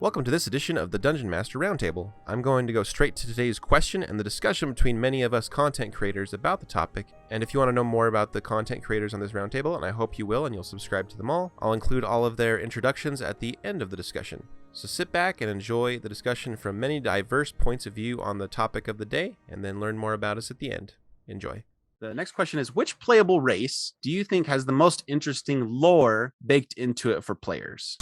Welcome to this edition of the Dungeon Master Roundtable. I'm going to go straight to today's question and the discussion between many of us content creators about the topic. And if you want to know more about the content creators on this roundtable, and I hope you will and you'll subscribe to them all, I'll include all of their introductions at the end of the discussion. So sit back and enjoy the discussion from many diverse points of view on the topic of the day, and then learn more about us at the end. Enjoy. The next question is, which playable race do you think has the most interesting lore baked into it for players?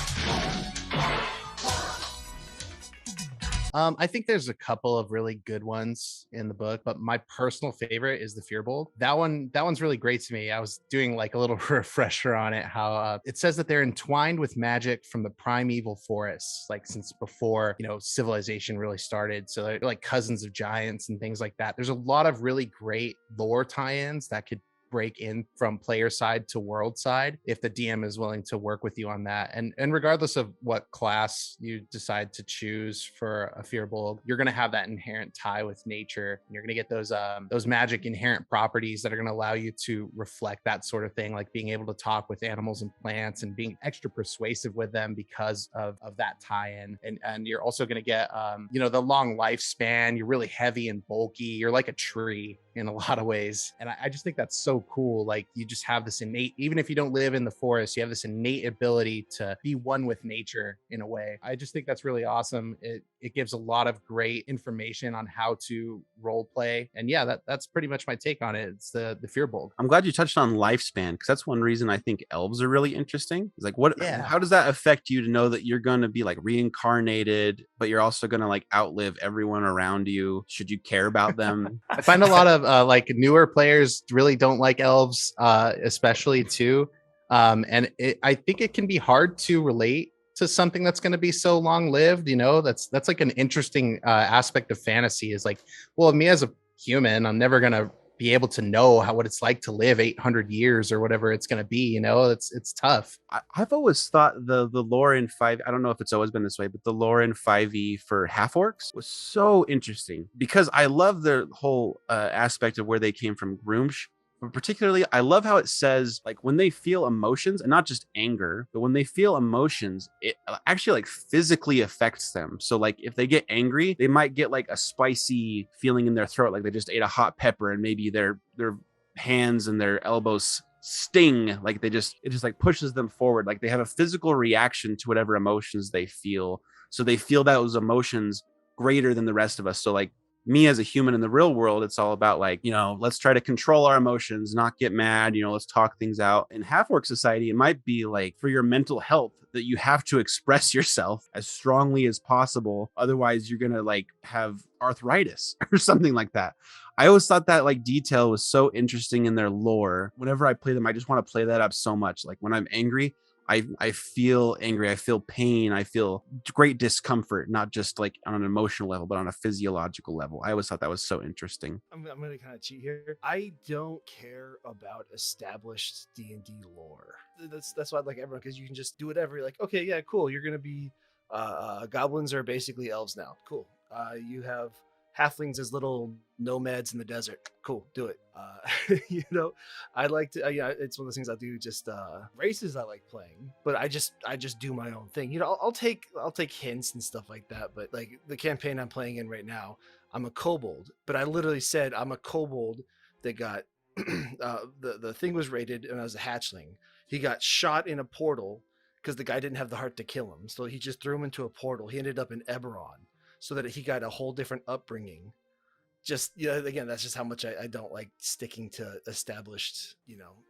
I think there's a couple of really good ones in the book, but my personal favorite is the Firbolg. That one's really great to me. I was doing like a little refresher on it, how it says that they're entwined with magic from the primeval forests, like since before, civilization really started. So they're like cousins of giants and things like that. There's a lot of really great lore tie-ins that could break in from player side to world side if the DM is willing to work with you on that. And regardless of what class you decide to choose for a Firbolg, you're going to have that inherent tie with nature. And you're going to get those magic inherent properties that are going to allow you to reflect that sort of thing, like being able to talk with animals and plants and being extra persuasive with them because of that tie-in. And you're also going to get the long lifespan. You're really heavy and bulky. You're like a tree in a lot of ways. And I just think that's so cool. Like, you just have this innate, even if you don't live in the forest, you have this innate ability to be one with nature in a way. I just think that's really awesome. It gives a lot of great information on how to role play. And yeah, that's pretty much my take on it. It's the Firbolg. I'm glad you touched on lifespan, because that's one reason I think elves are really interesting. It's like, Yeah. how does that affect you to know that you're going to be like reincarnated, but you're also going to like outlive everyone around you? Should you care about them? I find a lot of like newer players really don't like elves, especially too. I think it can be hard to relate to something that's going to be so long lived. That's like an interesting aspect of fantasy, is like, well, me as a human, I'm never going to be able to know what it's like to live 800 years or whatever it's going to be. It's tough. I've always thought the lore in 5, I don't know if it's always been this way, but the lore in 5e for half-orcs was so interesting, because I love the whole aspect of where they came from, Groomsh. But particularly, I love how it says, like, when they feel emotions, and not just anger, but when they feel emotions, it actually like physically affects them. So like, if they get angry, they might get like a spicy feeling in their throat, like they just ate a hot pepper, and maybe their hands and their elbows sting, like it just like pushes them forward. Like, they have a physical reaction to whatever emotions they feel. So they feel those emotions greater than the rest of us. So like, me as a human in the real world, it's all about like, let's try to control our emotions, not get mad, let's talk things out. In half-orc society, it might be like, for your mental health, that you have to express yourself as strongly as possible. Otherwise, you're going to like have arthritis or something like that. I always thought that like detail was so interesting in their lore. Whenever I play them, I just want to play that up so much. Like, when I'm angry, I feel angry, I feel pain, I feel great discomfort, not just like on an emotional level, but on a physiological level. I always thought that was so interesting. I'm going to kind of cheat here. I don't care about established D&D lore. That's why I like everyone, because you can just do whatever. You're like, okay, yeah, cool. You're going to be goblins are basically elves now. Cool. You have halflings as little nomads in the desert. Cool, do it. I like to. It's one of those things I do. Just races I like playing, but I just do my own thing. I'll take hints and stuff like that. But like the campaign I'm playing in right now, I'm a kobold. But I literally said I'm a kobold that got the thing was raided, and I was a hatchling. He got shot in a portal because the guy didn't have the heart to kill him, so he just threw him into a portal. He ended up in Eberron, so that he got a whole different upbringing. Just, again, that's just how much I don't like sticking to established,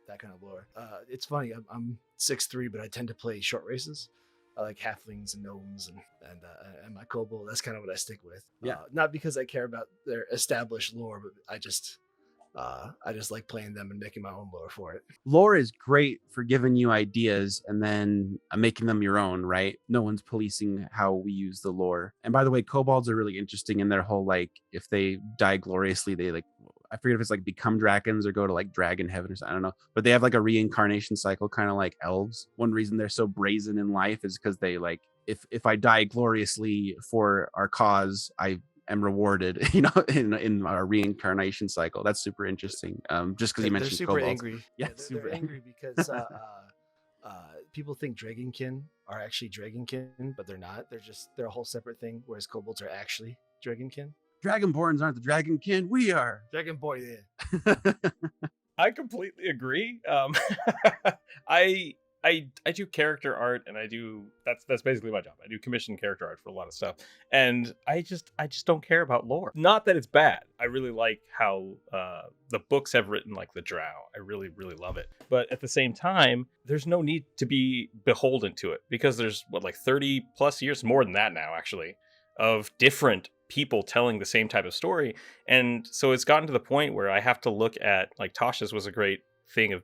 that kind of lore. It's funny, I'm 6'3", but I tend to play short races. I like halflings and gnomes and my kobold. That's kind of what I stick with. Yeah. Not because I care about their established lore, but I just like playing them and making my own lore for it. Lore is great for giving you ideas and then making them your own, right? No one's policing how we use the lore. And by the way, kobolds are really interesting in their whole, like, if they die gloriously, they like, I forget if it's like become dragons or go to like dragon heaven or something, I don't know. But they have like a reincarnation cycle, kind of like elves. One reason they're so brazen in life is because they like, if I die gloriously for our cause, I am rewarded, in our reincarnation cycle. That's super interesting. Just because you mentioned they're super kobolds. angry. Yeah, they're angry because People think Dragonkin are actually Dragonkin, but they're not. They're a whole separate thing. Whereas kobolds are actually Dragonkin. Dragonborns aren't the Dragonkin. We are. Dragon boy, yeah. I completely agree. I do character art, and that's basically my job. I do commission character art for a lot of stuff, and I just don't care about lore. Not that it's bad. I really like how the books have written like the Drow. I really love it. But at the same time, there's no need to be beholden to it, because there's like 30 plus years, more than that now actually, of different people telling the same type of story. And so it's gotten to the point where I have to look at, like Tasha's was a great thing of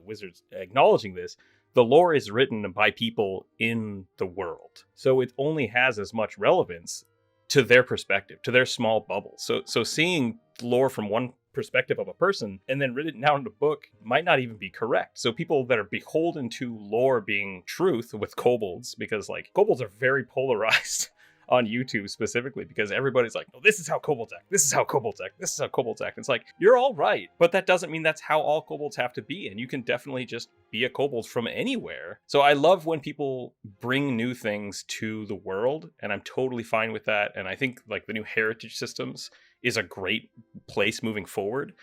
Wizards acknowledging this. The lore is written by people in the world, so it only has as much relevance to their perspective, to their small bubble. So seeing lore from one perspective of a person and then written down in a book might not even be correct. So people that are beholden to lore being truth with kobolds, because like kobolds are very polarized on YouTube specifically, because everybody's like, oh, this is how kobolds act, this is how kobolds act, this is how kobolds act. It's like, you're all right, but that doesn't mean that's how all kobolds have to be, and you can definitely just be a kobold from anywhere. So I love when people bring new things to the world, and I'm totally fine with that. And I think like the new heritage systems is a great place moving forward,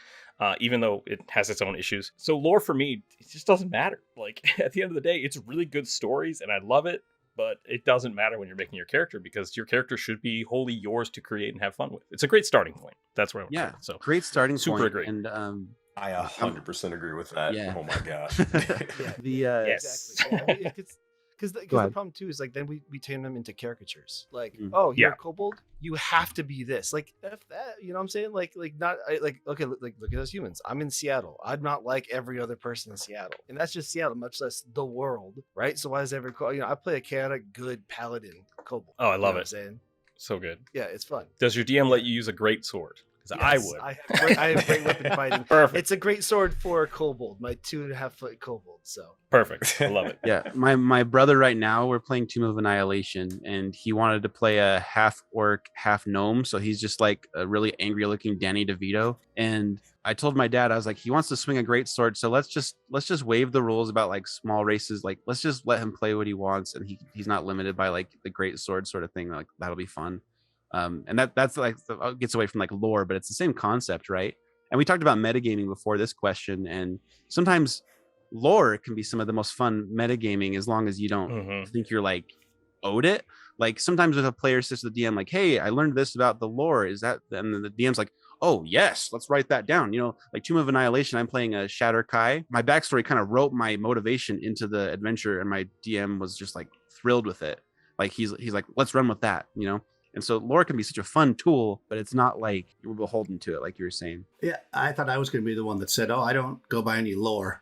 even though it has its own issues. So lore for me, it just doesn't matter. Like at the end of the day, it's really good stories and I love it. But it doesn't matter when you're making your character, because your character should be wholly yours to create and have fun with. It's a great starting point. That's where I'm going. So great starting super point. Great. And I 100% agree with that. Yeah. Oh my gosh. Yes. Exactly. Yeah, because the problem too is like then we turn them into caricatures. Like, oh, you're a kobold, you have to be this. Like F that, you know what I'm saying? Like not like okay, like look at us humans. I'm in Seattle. I'm not like every other person in Seattle, and that's just Seattle, much less the world, right? So why does every I play a chaotic good paladin kobold. Oh, I love it. I'm saying? So good. Yeah, it's fun. Does your DM let you use a great sword? Because I would. I have great weapon fighting. Perfect. It's a great sword for a kobold, my 2.5 foot kobold. So perfect. I love it. Yeah, my brother right now, we're playing Tomb of Annihilation, and he wanted to play a half orc, half gnome. So he's just like a really angry looking Danny DeVito. And I told my dad, I was like, he wants to swing a great sword, so let's just waive the rules about like small races. Like let's just let him play what he wants, and he's not limited by like the great sword sort of thing. Like that'll be fun. And that's like gets away from like lore, but it's the same concept, right? And we talked about metagaming before this question, and sometimes lore can be some of the most fun metagaming as long as you don't think you're like owed it. Like sometimes if a player says to the DM like, hey, I learned this about the lore, is that, and then the DM's like, oh yes, let's write that down. Like Tomb of Annihilation, I'm playing a Shatter Kai. My backstory kind of wrote my motivation into the adventure, and my DM was just like thrilled with it. Like he's like, let's run with that. And so lore can be such a fun tool, but it's not like you're beholden to it, like you were saying. Yeah, I thought I was going to be the one that said, oh, I don't go by any lore,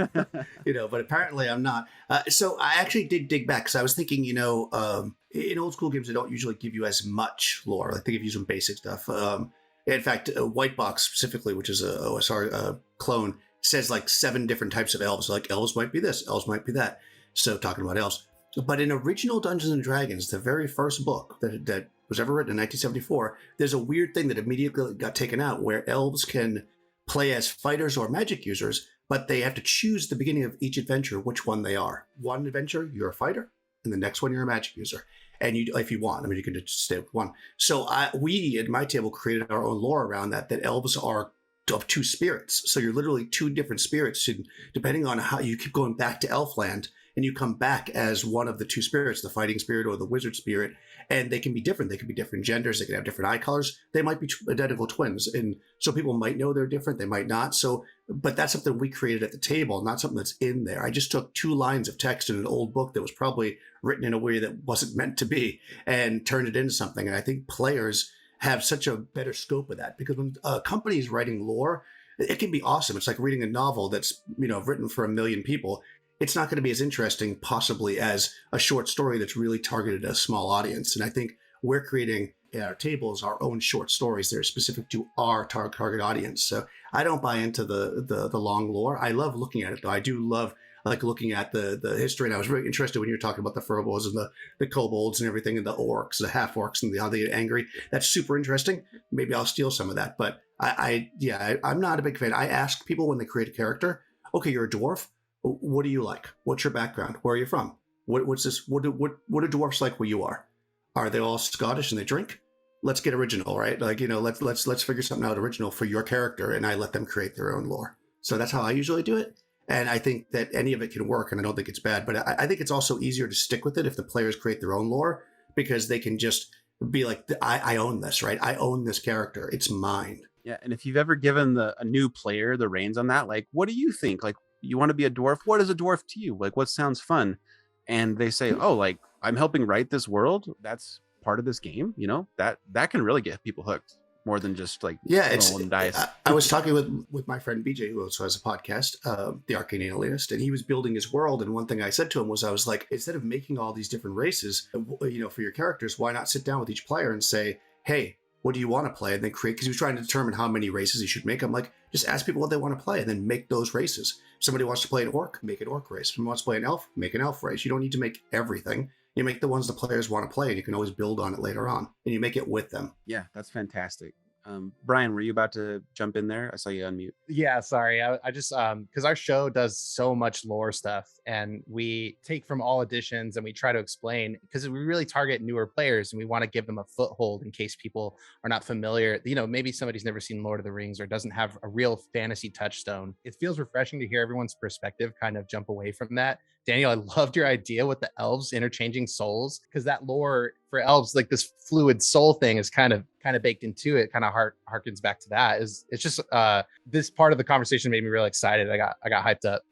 but apparently I'm not. So I actually did dig back because I was thinking, in old school games, they don't usually give you as much lore. Like they give you some basic stuff. In fact, White Box specifically, which is a OSR clone, says like 7 different types of elves. Like elves might be this, elves might be that. So talking about elves. But in original Dungeons and Dragons, the very first book that was ever written in 1974, there's a weird thing that immediately got taken out where elves can play as fighters or magic users, but they have to choose the beginning of each adventure which one they are. One adventure, you're a fighter, and the next one, you're a magic user. And you, if you want, you can just stay with one. So we, at my table, created our own lore around that elves are of 2 spirits. So you're literally 2 different spirits, and depending on how you keep going back to Elfland, and you come back as one of the 2 spirits, the fighting spirit or the wizard spirit, and they can be different. They can be different genders. They can have different eye colors. They might be identical twins. And so people might know they're different. They might not. So, but that's something we created at the table, not something that's in there. I just took 2 lines of text in an old book that was probably written in a way that wasn't meant to be and turned it into something. And I think players have such a better scope of that, because when a company is writing lore, it can be awesome. It's like reading a novel that's, written for 1 million people. It's not going to be as interesting possibly as a short story that's really targeted at a small audience. And I think we're creating at our tables our own short stories that are specific to our target audience. So I don't buy into the long lore. I love looking at it, though. I do love like looking at the history. And I was really interested when you were talking about the Firbolgs and the Kobolds and everything, and the orcs, the half-orcs, and how they get angry. That's super interesting. Maybe I'll steal some of that. But I'm not a big fan. I ask people when they create a character, okay, you're a dwarf. What do you like? What's your background? Where are you from? What's this? What do dwarfs like where you are? Are they all Scottish and they drink? Let's get original, right? Like, let's figure something out original for your character, and I let them create their own lore. So that's how I usually do it. And I think that any of it can work, and I don't think it's bad. But I think it's also easier to stick with it if the players create their own lore, because they can just be like, I own this, right? I own this character. It's mine. Yeah, and if you've ever given a new player the reins on that, like, what do you think? Like, you want to be a dwarf? What is a dwarf to you? Like, what sounds fun? And they say, oh, like, I'm helping write this world. That's part of this game. That can really get people hooked more than just like rolling dice. I was talking with my friend BJ, who also has a podcast, The Arcane Alienist, and he was building his world. And one thing I said to him was, I was like, instead of making all these different races, for your characters, why not sit down with each player and say, hey, what do you want to play? And then create, because he was trying to determine how many races he should make. I'm like, just ask people what they want to play and then make those races. If somebody wants to play an orc, make an orc race. If somebody wants to play an elf, make an elf race. You don't need to make everything. You make the ones the players want to play, and you can always build on it later on, and you make it with them. Yeah, that's fantastic. Brian, were you about to jump in there? I saw you unmute. Yeah, sorry. I just because our show does so much lore stuff, and we take from all editions and we try to explain, because we really target newer players and we want to give them a foothold in case people are not familiar. Maybe somebody's never seen Lord of the Rings or doesn't have a real fantasy touchstone. It feels refreshing to hear everyone's perspective kind of jump away from that. Daniel, I loved your idea with the elves interchanging souls, because that lore for elves, like this fluid soul thing, is kind of baked into it. Kind of harkens back to that. It's just this part of the conversation made me really excited. I got hyped up.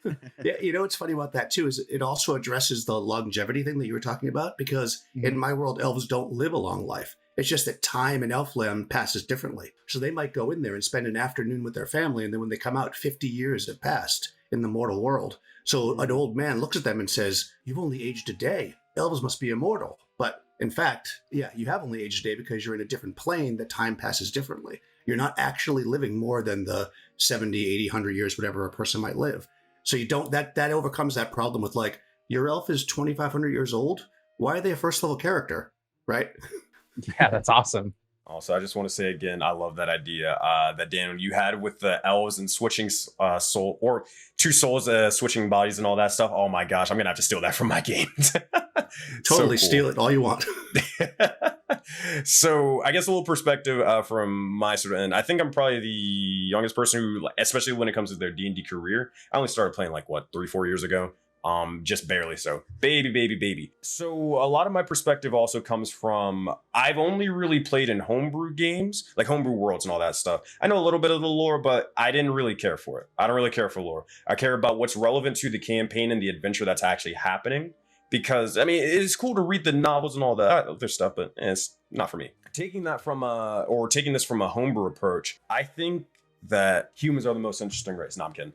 Yeah, what's funny about that too is it also addresses the longevity thing that you were talking about, because in my world, elves don't live a long life. It's just that time in Elfland passes differently. So they might go in there and spend an afternoon with their family, and then when they come out, 50 years have passed in the mortal world. So an old man looks at them and says, you've only aged a day. Elves must be immortal. But in fact, yeah, you have only aged a day because you're in a different plane that time passes differently. You're not actually living more than the 70, 80, 100 years, whatever a person might live. So you don't, that overcomes that problem with like, your elf is 2,500 years old. Why are they a first level character? Right? Yeah, that's awesome. Also, I just want to say again, I love that idea that Daniel you had with the elves and switching soul, or two souls switching bodies and all that stuff. Oh my gosh, I'm gonna have to steal that from my games. Totally steal it all you want. So I guess a little perspective from my sort of end. I think I'm probably the youngest person who, especially when it comes to their D&D career. I only started playing like 3-4 years ago. Just barely so. Baby. So a lot of my perspective also comes from, I've only really played in homebrew games, like homebrew worlds and all that stuff. I know a little bit of the lore, but I didn't really care for it. I don't really care for lore. I care about what's relevant to the campaign and the adventure that's actually happening. Because, I mean, it's cool to read the novels and all that other stuff, but it's not for me. Taking this from a homebrew approach, I think that humans are the most interesting race. No, I'm kidding.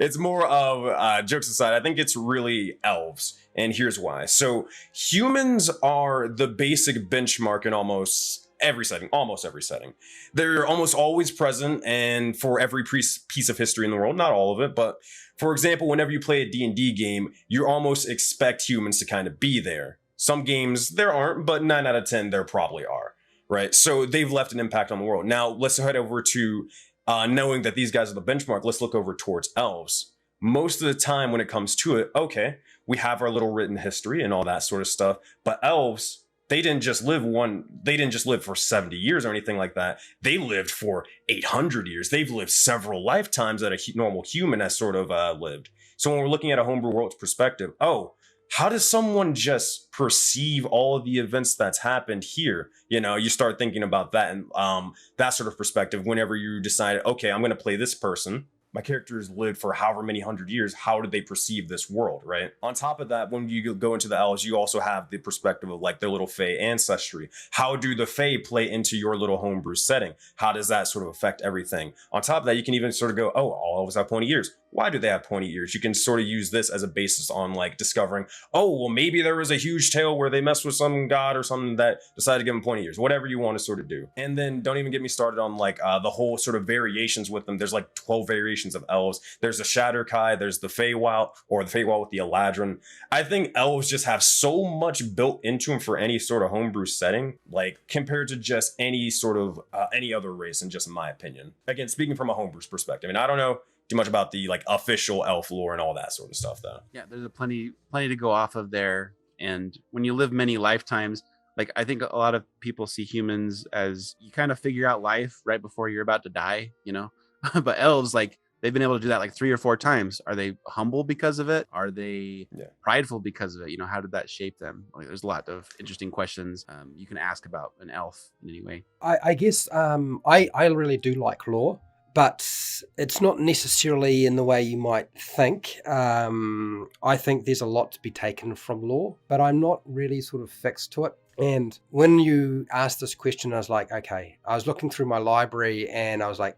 It's more of jokes aside. I think it's really elves, and here's why. So humans are the basic benchmark in almost every setting. They're almost always present, and for every piece of history in the world, not all of it, but for example, whenever you play a D&D game, you almost expect humans to kind of be there. Some games there aren't, but 9 out of 10 there probably are. Right, so they've left an impact on the world. Now let's head over to knowing that these guys are the benchmark. Let's look over towards elves. Most of the time when it comes to it, okay, we have our little written history and all that sort of stuff. But elves, they didn't just live for 70 years or anything like that. They lived for 800 years. They've lived several lifetimes that a normal human has sort of lived. So when we're looking at a homebrew world's perspective, how does someone just perceive all of the events that's happened here? You start thinking about that and that sort of perspective whenever you decide, okay, I'm going to play this person. My characters lived for however many 100 years. How did they perceive this world, right? On top of that, when you go into the elves, you also have the perspective of like their little Fae ancestry. How do the Fae play into your little homebrew setting? How does that sort of affect everything? On top of that, you can even sort of go, all elves have pointy ears. Why do they have pointy ears? You can sort of use this as a basis on like discovering, maybe there was a huge tale where they messed with some god or something that decided to give them pointy ears, whatever you want to sort of do. And then don't even get me started on like the whole sort of variations with them. There's like 12 variations of elves. There's the Shatterkai, there's the Feywild, or the Feywild with the Eladrin. I think elves just have so much built into them for any sort of homebrew setting, like compared to just any sort of any other race, in just my opinion. Again, speaking from a homebrew's perspective, and I don't know too much about the like official elf lore and all that sort of stuff, though. Yeah, there's a plenty to go off of there. And when you live many lifetimes, like I think a lot of people see humans as you kind of figure out life right before you're about to die, you know. But elves, like they've been able to do that like 3 or 4 times. Are they humble because of it? Are they prideful because of it? You know, how did that shape them? Like, there's a lot of interesting questions you can ask about an elf in any way. I guess I really do like lore, but it's not necessarily in the way you might think. I think there's a lot to be taken from lore, but I'm not really sort of fixed to it. And when you asked this question, I was like, okay, I was looking through my library and I was like,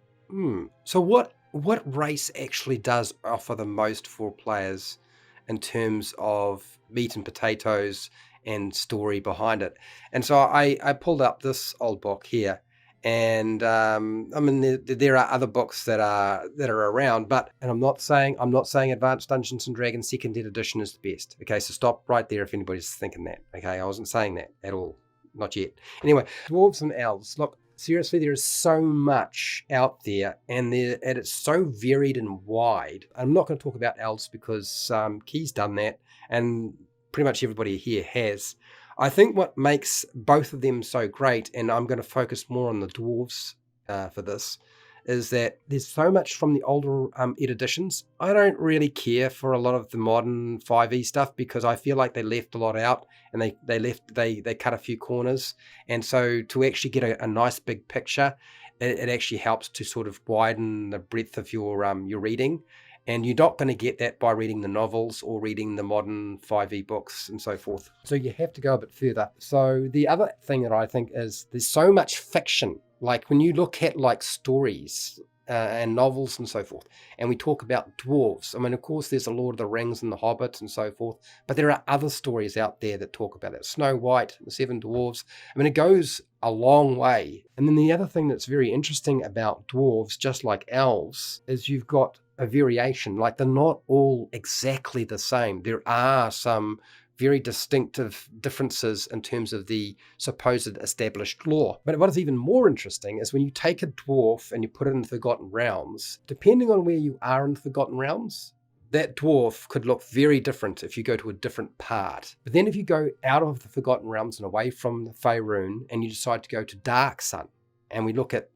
so what race actually does offer the most for players in terms of meat and potatoes and story behind it? And so I pulled up this old book here, and I mean there are other books that are around, but I'm not saying Advanced Dungeons and Dragons Second Edition is the best. Okay, so stop right there if anybody's thinking that. Okay, I wasn't saying that at all, not yet. Anyway, Dwarves and Elves. Look, seriously, there is so much out there, and it's so varied and wide. I'm not going to talk about elves because Key's done that, and pretty much everybody here has. I think what makes both of them so great, and I'm going to focus more on the dwarves for this, is that there's so much from the older editions. I don't really care for a lot of the modern 5e stuff because I feel like they left a lot out, and they cut a few corners. And so to actually get a nice big picture, it actually helps to sort of widen the breadth of your reading. And you're not going to get that by reading the novels or reading the modern 5e books and so forth. So you have to go a bit further. So the other thing that I think is there's so much fiction. Like when you look at like stories and novels and so forth, and we talk about dwarves. I mean, of course, there's the Lord of the Rings and the Hobbit and so forth, but there are other stories out there that talk about it. Snow White, the Seven Dwarves. I mean, it goes a long way. And then the other thing that's very interesting about dwarves, just like elves, is you've got a variation. Like they're not all exactly the same. There are some very distinctive differences in terms of the supposed established lore. But what is even more interesting is when you take a dwarf and you put it in the Forgotten Realms, depending on where you are in the Forgotten Realms, that dwarf could look very different if you go to a different part. But then if you go out of the Forgotten Realms and away from the Faerun and you decide to go to Dark Sun, and we look at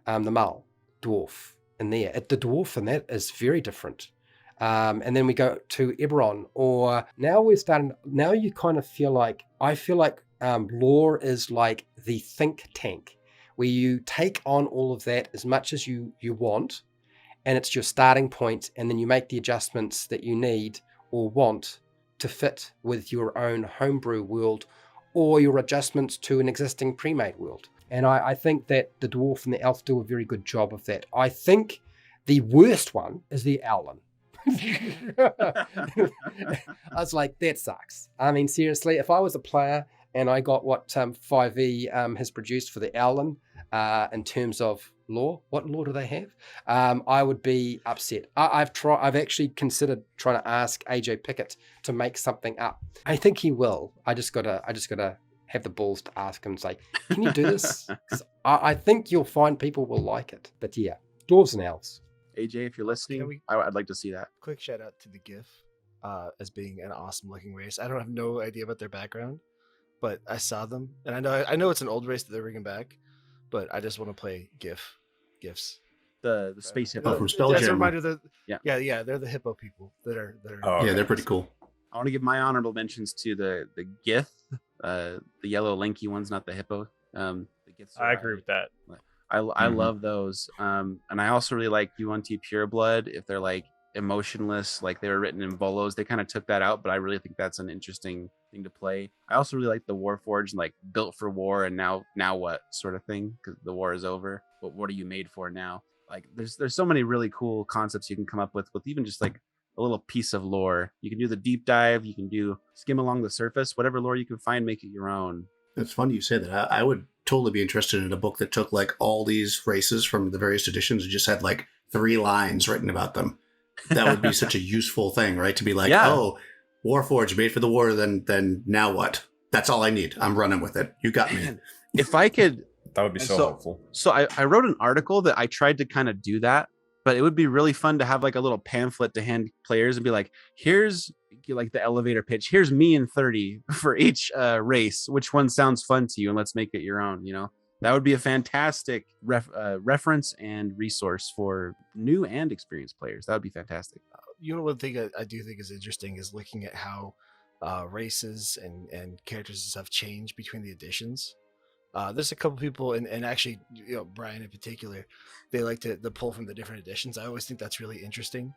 the Mull dwarf in there, the dwarf in that is very different. And then we go to Eberron, or now you kind of feel like, I feel like lore is like the think tank, where you take on all of that as much as you want, and it's your starting point, and then you make the adjustments that you need or want to fit with your own homebrew world or your adjustments to an existing pre-made world. And I think that the dwarf and the elf do a very good job of that. I think the worst one is the Owlin. I was like, that sucks. I mean, seriously, if I was a player and I got what 5e has produced for the Owlin in terms of lore, what lore do they have? I would be upset. I've actually considered trying to ask AJ Pickett to make something up. I think he will. I just gotta have the balls to ask him and say, can you do this? 'Cause I think you'll find people will like it. But yeah, dwarves and elves. AJ, if you're listening, I'd like to see that. Quick shout out to the GIF as being an awesome looking race. I don't have no idea about their background, but I saw them, and I know it's an old race that they're bringing back, but I just want to play GIFs. The space hippo from Spelljammer. As a reminder, Yeah. they're the hippo people that are. Oh, Yeah, okay. they're pretty cool. I want to give my honorable mentions to the Gith, the yellow lanky ones, not the hippo. The Giths I agree with that. I love those. And I also really like yuan-ti Pureblood. If they're like emotionless, like they were written in bolos, they kind of took that out, but I really think that's an interesting thing to play. I also really like the Warforged, like built for war and now what sort of thing, because the war is over. But what are you made for now? Like there's so many really cool concepts you can come up with even just like a little piece of lore. You can do the deep dive, you can do skim along the surface, whatever lore you can find, make it your own. It's funny you say that. I would totally be interested in a book that took like all these races from the various editions and just had like 3 lines written about them. That would be such a useful thing, right? To be like, oh, Warforged made for the war, then now what? That's all I need. I'm running with it. You got me. If I could, That would be so helpful. So I wrote an article that I tried to kind of do that, but it would be really fun to have like a little pamphlet to hand players and be like, here's like the elevator pitch. Here's me and 30 for each race. Which one sounds fun to you? And let's make it your own, you know? That would be a fantastic reference and resource for new and experienced players. That would be fantastic. You know, one thing I do think is interesting is looking at how races and characters and stuff change between the editions. There's a couple people, and actually, you know, Brian in particular, they like to pull from the different editions. I always think that's really interesting.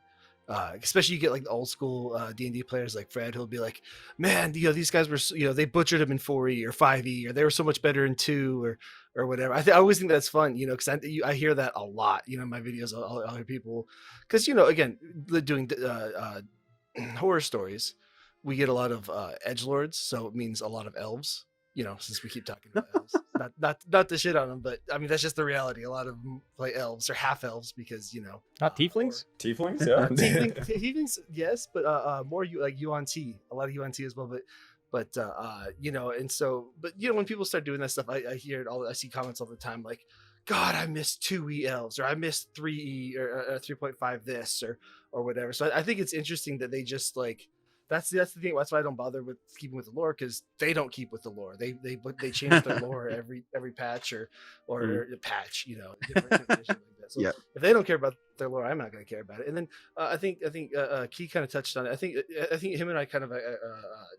Especially you get like the old school D&D players like Fred, who'll be like, man, you know, these guys were, you know, they butchered them in 4E or 5E, or they were so much better in 2 or whatever. I always think that's fun, you know, because I hear that a lot, you know, in my videos. I'll hear people, because, you know, again, doing horror stories, we get a lot of edgelords, so it means a lot of elves. You know, since we keep talking about elves, not to shit on them, but I mean that's just the reality. A lot of them play elves or half elves because, you know, Not tieflings. Tieflings, yeah. Tieflings, yes, but more like yuan-ti, a lot of yuan-ti as well. But you know, and so, but you know, when people start doing that stuff, I hear it all. I see comments all the time like, God, I missed 2E elves, or I missed 3E or 3.5 this or whatever. So I think it's interesting that they just like. That's the thing. That's why I don't bother with keeping with the lore, because they don't keep with the lore. They change their lore every patch or patch, you know, different edition like that. So if they don't care about their lore, I'm not going to care about it. And then I think Key kind of touched on it. I think him and I kind of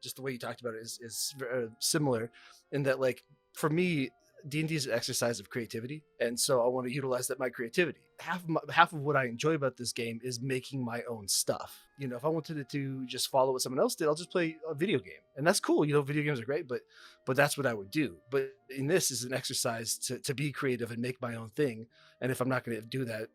just the way you talked about it is similar in that, like, for me, D&D is an exercise of creativity, and so I want to utilize my creativity. Half of what I enjoy about this game is making my own stuff. You know, if I wanted to just follow what someone else did, I'll just play a video game, and that's cool. You know, video games are great, but that's what I would do. But in this is an exercise to be creative and make my own thing. And if I'm not going to do that,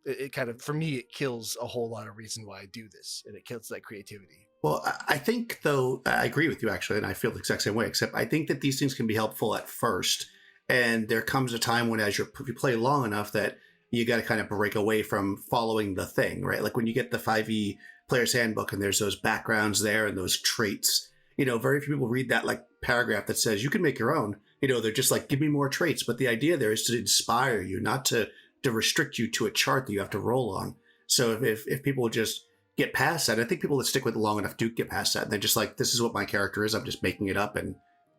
it kind of, for me, it kills a whole lot of reason why I do this, and it kills that creativity. Well, I think, though, I agree with you, actually, and I feel the exact same way, except I think that these things can be helpful at first. And there comes a time when, if you play long enough, that you got to kind of break away from following the thing, right? Like when you get the 5e Player's Handbook and there's those backgrounds there and those traits, you know, very few people read that like paragraph that says you can make your own. You know, they're just like, give me more traits. But the idea there is to inspire you, not to restrict you to a chart that you have to roll on. So if people just get past that, I think people that stick with it long enough do get past that. And they're just like, this is what my character is. I'm just making it up. And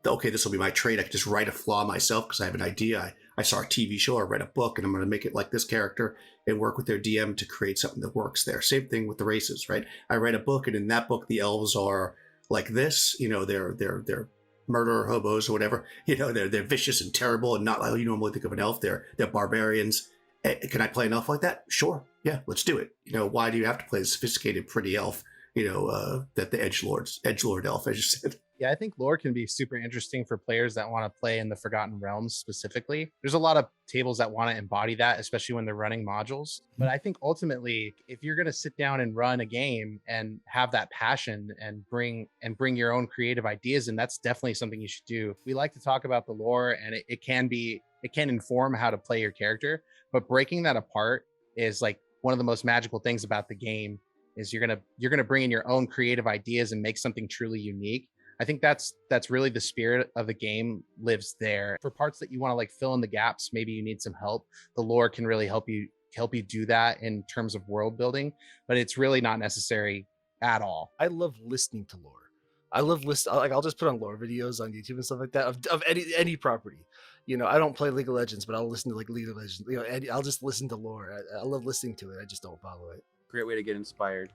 okay, this will be my trait. I can just write a flaw myself because I have an idea. I saw a TV show or read a book and I'm going to make it like this character and work with their DM to create something that works there. Same thing with the races, right? I read a book and in that book, the elves are like this, you know, they're murderer hobos or whatever. You know, they're vicious and terrible and not like you normally think of an elf. They're barbarians. Can I play an elf like that? Sure. Yeah, let's do it. You know, why do you have to play a sophisticated, pretty elf? You know, that the edgelord elf, as you said. Yeah, I think lore can be super interesting for players that want to play in the Forgotten Realms specifically. There's a lot of tables that want to embody that, especially when they're running modules. But I think ultimately, if you're going to sit down and run a game and have that passion and bring your own creative ideas, and that's definitely something you should do. We like to talk about the lore, and it can inform how to play your character, but breaking that apart is like one of the most magical things about the game. Is you're gonna bring in your own creative ideas and make something truly unique. I think that's really the spirit of the game lives there. For parts that you want to like fill in the gaps, maybe you need some help. The lore can really help you do that in terms of world building, but it's really not necessary at all. I love listening to lore. I love like I'll just put on lore videos on YouTube and stuff like that of any property. You know, I don't play League of Legends, but I'll listen to like League of Legends. You know, I'll just listen to lore. I love listening to it. I just don't follow it. Great way to get inspired.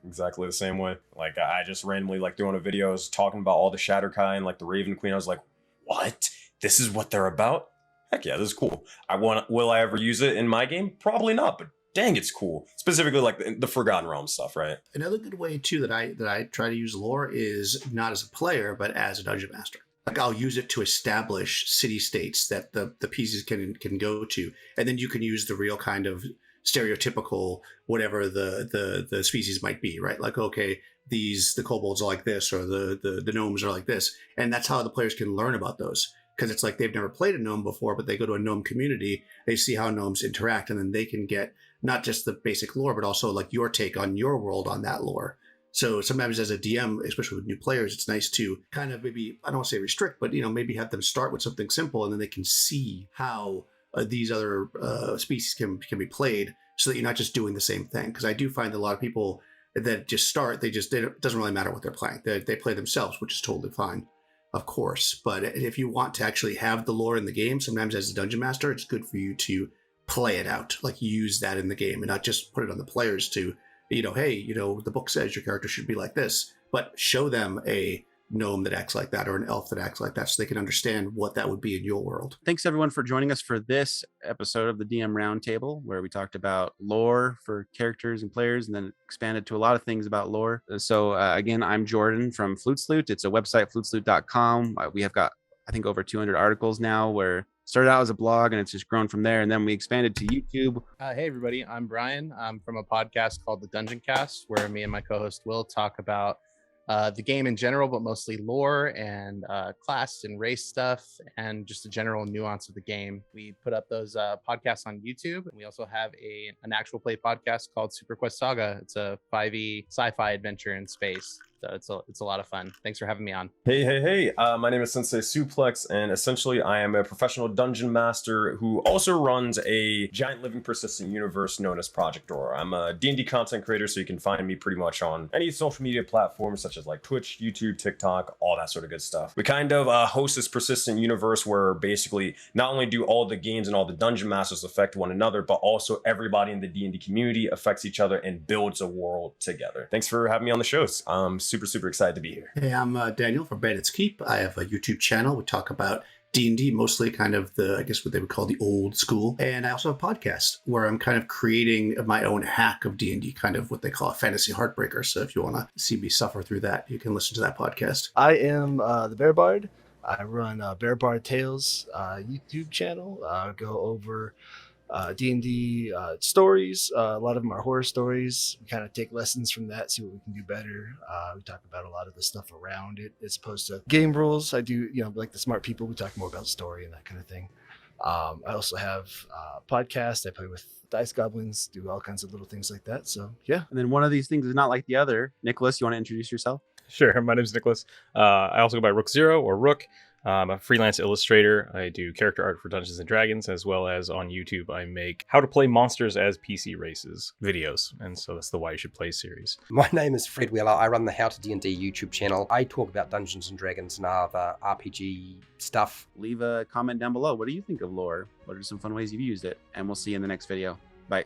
Exactly the same way. Like I just randomly like doing a videos talking about all the Shatterkai and like the Raven Queen. I was like, what? This is what they're about? Heck yeah, this is cool. Will I ever use it in my game? Probably not, but dang, it's cool. Specifically like the Forgotten Realms stuff, right? Another good way too that I try to use lore is not as a player, but as a dungeon master. Like I'll use it to establish city states that the PCs can go to, and then you can use the real kind of stereotypical whatever the species might be, right? Like, okay, the kobolds are like this, or the gnomes are like this, and that's how the players can learn about those, because it's like they've never played a gnome before, but they go to a gnome community, they see how gnomes interact, and then they can get not just the basic lore, but also like your take on your world on that lore. So sometimes as a DM, especially with new players, it's nice to kind of maybe, I don't want to say restrict, but, you know, maybe have them start with something simple and then they can see how these other species can be played, so that you're not just doing the same thing. Because I do find that a lot of people that just start, it doesn't really matter what they're playing. They play themselves, which is totally fine, of course. But if you want to actually have the lore in the game, sometimes as a dungeon master, it's good for you to play it out, like use that in the game, and not just put it on the players to, hey, the book says your character should be like this, but show them a gnome that acts like that or an elf that acts like that, so they can understand what that would be in your world. Thanks everyone for joining us for this episode of the DM Roundtable, where we talked about lore for characters and players, and then expanded to a lot of things about lore. So again, I'm Jordan from Flutes. It's a website, flutesloot.com. We have got, I think, over 200 articles now, where started out as a blog and it's just grown from there. And then we expanded to YouTube. Hey everybody, I'm Brian. I'm from a podcast called The Dungeon Cast, where me and my co-host Will talk about the game in general, but mostly lore and class and race stuff, and just the general nuance of the game. We put up those podcasts on YouTube, and we also have an actual play podcast called Super Quest Saga. It's a 5e sci-fi adventure in space. So it's a lot of fun. Thanks for having me on. Hey. My name is Sensei Suplex, and essentially I am a professional dungeon master who also runs a giant living persistent universe known as Project Aurora. I'm a D&D content creator, so you can find me pretty much on any social media platforms such as like Twitch, YouTube, TikTok, all that sort of good stuff. We kind of host this persistent universe where basically not only do all the games and all the dungeon masters affect one another, but also everybody in the D&D community affects each other and builds a world together. Thanks for having me on the shows. Super excited to be here. Hey, I'm Daniel from Bandit's Keep. I have a YouTube channel. We talk about D&D, mostly kind of what they would call the old school. And I also have a podcast where I'm kind of creating my own hack of D&D, kind of what they call a fantasy heartbreaker. So if you want to see me suffer through that, you can listen to that podcast. I am the Bear Bard. I run Bear Bard Tales YouTube channel. Go over D&D stories. A lot of them are horror stories. We kind of take lessons from that, see what we can do better. We talk about a lot of the stuff around it as opposed to game rules. I do, like the smart people, we talk more about story and that kind of thing. I also have a podcast. I play with dice goblins, do all kinds of little things like that. So yeah. And then one of these things is not like the other. Nicholas, you want to introduce yourself? Sure. My name is Nicholas. I also go by Rook Zero or Rook. I'm a freelance illustrator. I do character art for Dungeons & Dragons, as well as on YouTube, I make how to play monsters as PC races videos. And so that's the Why You Should Play series. My name is Fred Wheeler. I run the How to D&D YouTube channel. I talk about Dungeons & Dragons and other RPG stuff. Leave a comment down below. What do you think of lore? What are some fun ways you've used it? And we'll see you in the next video. Bye.